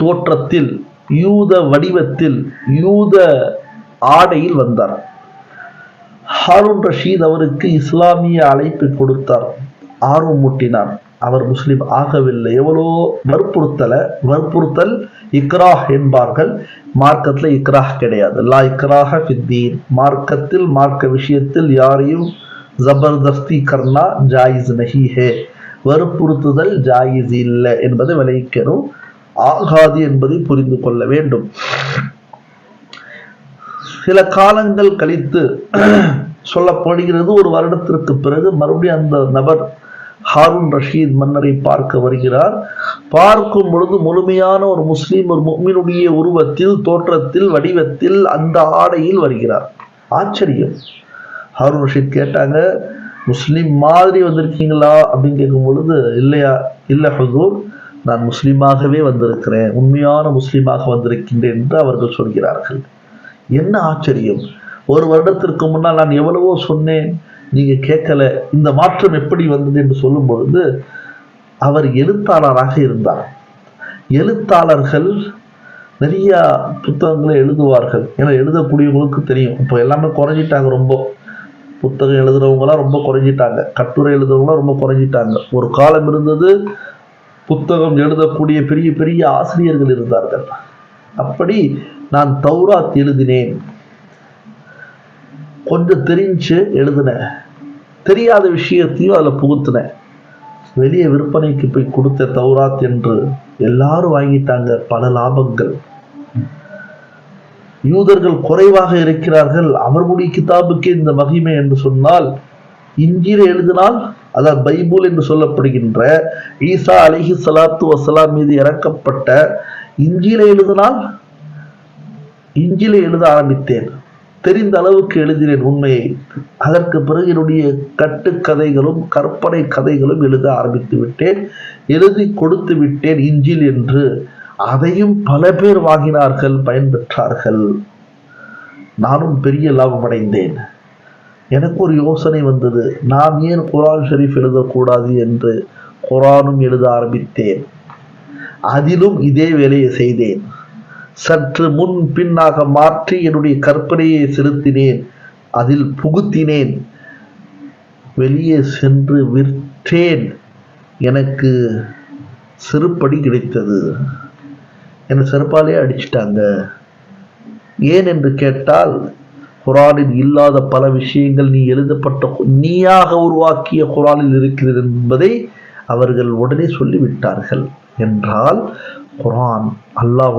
தோற்றத்தில், யூத வடிவத்தில், யூத ஆடையில் வந்தார். ஹாரூன் ரஷீத் அவருக்கு இஸ்லாமிய அழைப்பு கொடுத்தார், ஆர்வம் மூட்டினார். அவர் முஸ்லிம் ஆகவில்லை. எவ்வளோ வற்புறுத்தல், இக்ராஹ் என்பார்கள். மார்க்கத்தில் இக்ராஹ் கிடையாது. லா இக்ராஹ ஃபித்தீன். மார்க்கத்தில், மார்க்க விஷயத்தில் யாரையும் ஜபர்தஸ்தி கர்னா ஜாயிஸ் நஹி ஹே. வற்புறுத்துதல் ஜாயிஸ் இல்லை என்பதை விளைவிக்கணும். ஆகாது என்பதை புரிந்து கொள்ள வேண்டும். சில காலங்கள் கழித்து சொல்லப்படுகிறது, ஒரு வருடத்திற்கு பிறகு மறுபடியும் அந்த நபர் ஹாரூன் ரஷீத் மன்னரை பார்க்க வருகிறார். பார்க்கும் பொழுது முழுமையான ஒரு முஸ்லீம், ஒரு முஃமினுடைய உருவத்தில், தோற்றத்தில், வடிவத்தில், அந்த ஆடையில் வருகிறார். ஆச்சரியம். ஹாரூன் ரஷீத் கேட்டாங்க, முஸ்லீம் மாதிரி வந்திருக்கீங்களா அப்படின்னு கேட்கும் பொழுது, இல்லையா, இல்லை ஹுசூர், நான் முஸ்லீமாகவே வந்திருக்கிறேன், உண்மையான முஸ்லீமாக வந்திருக்கின்றேன் என்று அவர்கள் சொல்கிறார்கள். என்ன ஆச்சரியம்! ஒரு வருடத்திற்கு முன்னால் நான் எவ்வளவோ சொன்னேன், நீங்க கேட்கல, இந்த மாற்றம் எப்படி வந்தது என்று சொல்லும் பொழுது, அவர் எழுத்தாளராக இருந்தார். எழுத்தாளர்கள் நிறைய புத்தகங்களை எழுதுவார்கள். ஏன்னா எழுதக்கூடியவங்களுக்கு தெரியும், இப்போ எல்லாமே குறைஞ்சிட்டாங்க. ரொம்ப புத்தகம் எழுதுறவங்களாம் ரொம்ப குறைஞ்சிட்டாங்க, கட்டுரை எழுதுறவங்களாம் ரொம்ப குறைஞ்சிட்டாங்க. ஒரு காலம் இருந்தது, புத்தகம் எழுதக்கூடிய பெரிய பெரிய ஆசிரியர்கள் இருந்தார்கள். அப்படி நான் தௌராத் எழுதினேன், கொஞ்சம் தெரிஞ்சு எழுதினேன், தெரியாத விஷயத்தையும் அதில் புகுத்தினேன், வெளியே விற்பனைக்கு போய் கொடுத்த தௌராத் என்று எல்லாரும் வாங்கிட்டாங்க, பல லாபங்கள். யூதர்கள் குறைவாக இருக்கிறார்கள், அவர்களுடைய கிதாபுக்கே இந்த மகிமை என்று சொன்னால், இஞ்சில எழுதினால், அதாவது பைபிள் என்று சொல்லப்படுகின்ற ஈசா அலைஹி ஸலாத்து வஸலாம் மீது இறக்கப்பட்ட இஞ்சில எழுதினால், இஞ்சில எழுத ஆரம்பித்தேன், தெரிந்த அளவுக்கு எழுதினேன் உண்மையை. அதற்கு பிறகு என்னுடைய கட்டுக்கதைகளும் கற்பனை கதைகளும் எழுத ஆரம்பித்து விட்டேன், எழுதி கொடுத்து விட்டேன் இஞ்சில் என்று. அதையும் பல பேர் வாங்கினார்கள், பயன்பெற்றார்கள். நானும் பெரிய லாபம் அடைந்தேன். எனக்கு ஒரு யோசனை வந்தது, நாம் ஏன் குர்ஆன் ஷரீஃப் எழுதக்கூடாது என்று குர்ஆனும் எழுத ஆரம்பித்தேன். அதிலும் இதே வேலையை செய்தேன். சற்று முன் பின்னாக மாற்றி என்னுடைய கற்பனையை செலுத்தினேன், அதில் புகுத்தினேன், வெளியே சென்று விற்றேன். எனக்கு செருப்படி கிடைத்தது. என்னை செருப்பாலே அடிச்சிட்டாங்க. ஏன் என்று கேட்டால், குர்ஆனில் இல்லாத பல விஷயங்கள் நீ எழுதப்பட்ட, நீயாக உருவாக்கிய குர்ஆனில் இருக்கிறது என்பதை அவர்கள் உடனே சொல்லிவிட்டார்கள். என்றால் குர்ஆன் அல்லாஹ்